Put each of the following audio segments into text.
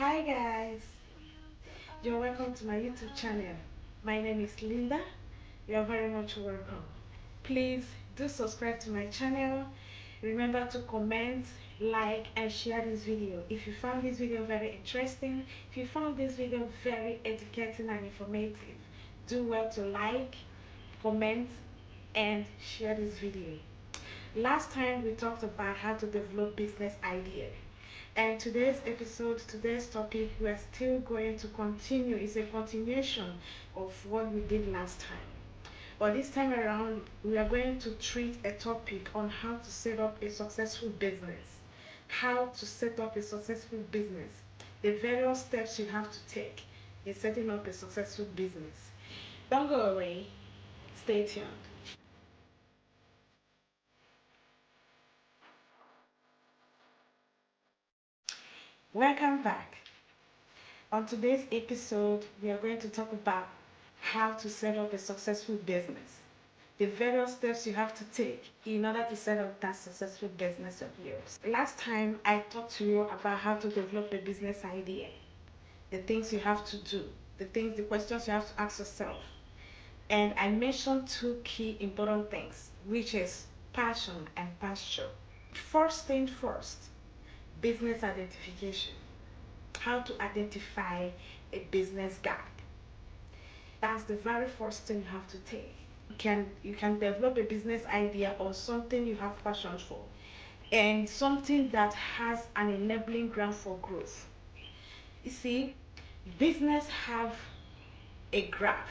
Hi guys, you're welcome to my YouTube channel. My name is Linda. You're very much welcome. Please do subscribe to my channel. Remember to comment, like and share this video. If you found this video very interesting, if you found this video very educating and informative, do well to like, comment and share this video. Last time we talked about how to develop business idea. And today's episode, today's topic, we're still going to continue. It's a continuation of what we did last time. But this time around, we are going to treat a topic on how to set up a successful business. How to set up a successful business. The various steps you have to take in setting up a successful business. Don't go away. Stay tuned. Welcome back. On today's episode, we are going to talk about how to set up a successful business. The various steps you have to take in order to set up that successful business of yours. Last time, I talked to you about how to develop a business idea, the things you have to do, the questions you have to ask yourself. And I mentioned two key important things, which is passion and pasture. First thing first, business identification. How to identify a business gap. That's the very first thing you have to take. You can develop a business idea or something you have passion for and something that has an enabling ground for growth. You see, business have a graph,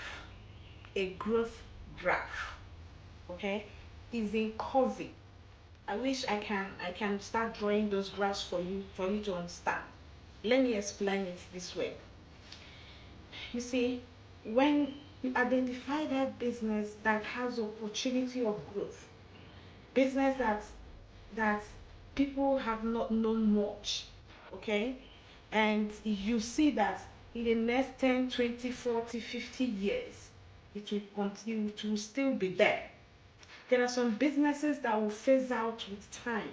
a growth graph. Okay, is in curvy. I wish I can start drawing those graphs for you to understand. Let me explain it this way. You see, when you identify that business that has opportunity of growth, business that people have not known much, okay, and you see that in the next 10, 20, 40, 50 years, it will continue, it will still be there. There are some businesses that will phase out with time.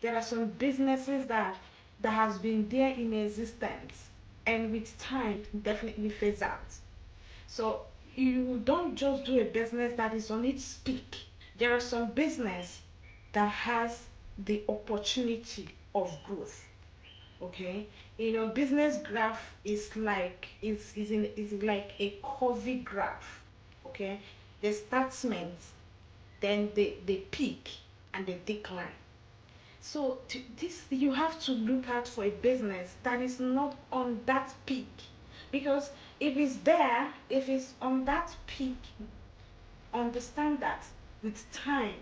There are some businesses that has been there in existence and with time definitely phase out. So you don't just do a business that is on its peak. There are some business that has the opportunity of growth. Okay, business graph is like a curvy graph. Okay, the startment, then the peak and the decline. So this you have to look out for a business that is not on that peak, because if it's there, if it's on that peak, understand that with time,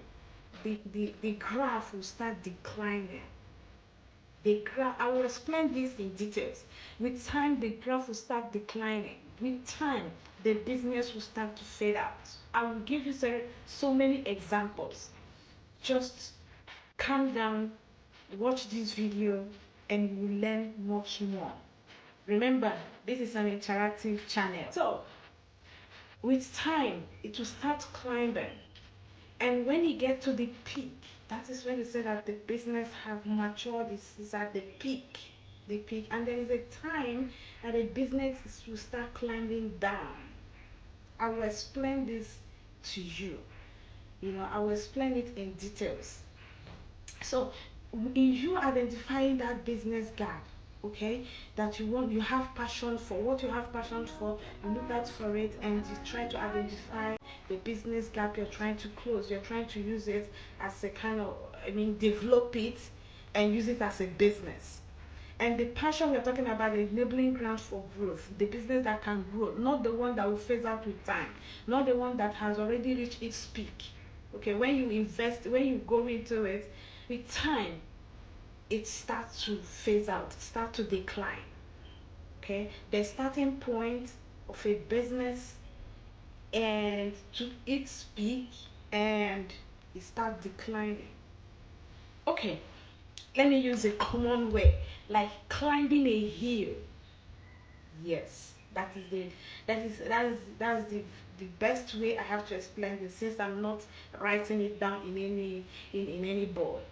the graph will start declining. The graph, I will explain this in details. With time, the graph will start declining. With time, the business will start to fade out. I will give you so many examples. Just calm down, watch this video, and you will learn much more. Remember, this is an interactive channel. So, with time, it will start climbing. And when you get to the peak, that is when you say that the business have matured, is at the peak. The peak. And there is a time that the business will start climbing down. I will explain this to you. I will explain it in details. So, in you identifying that business gap, okay, that you have passion for, what you have passion for, you look out for it and you try to identify the business gap you're trying to close. You're trying to use it as a kind of, develop it and use it as a business. And the passion we're talking about, the enabling ground for growth, the business that can grow, not the one that will phase out with time, not the one that has already reached its peak. Okay, when you invest, when you go into it, with time, it starts to phase out, start to decline. Okay, the starting point of a business and to its peak, and it starts declining. Okay, let me use a common way, like climbing a hill. Yes, that's the best way I have to explain this, since I'm not writing it down in any board.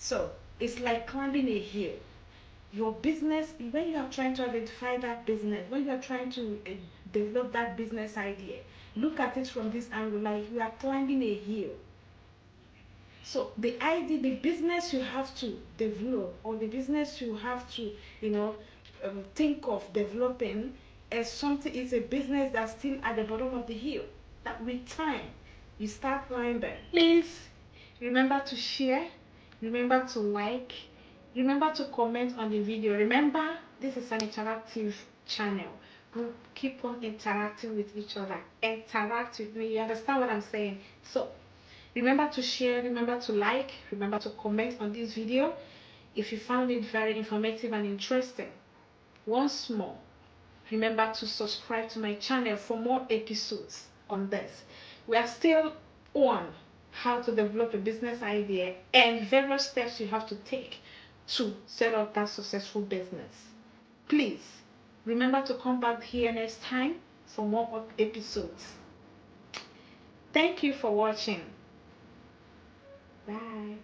So it's like climbing a hill. Your business, when you are trying to identify that business, when you are trying to develop that business idea, look at it from this angle, like you are climbing a hill. So the idea, the business you have to develop, or the business you have to, you know, think of developing, as something is a business that's still at the bottom of the hill. That with time, you start climbing. Please remember to share, remember to like, remember to comment on the video. Remember, this is an interactive channel. We'll keep on interacting with each other. Interact with me. You understand what I'm saying? So remember to share, remember to like, remember to comment on this video if you found it very informative and interesting. Once more, remember to subscribe to my channel for more episodes on this. We are still on how to develop a business idea and various steps you have to take to set up that successful business. Please remember to come back here next time for more episodes. Thank you for watching. Bye.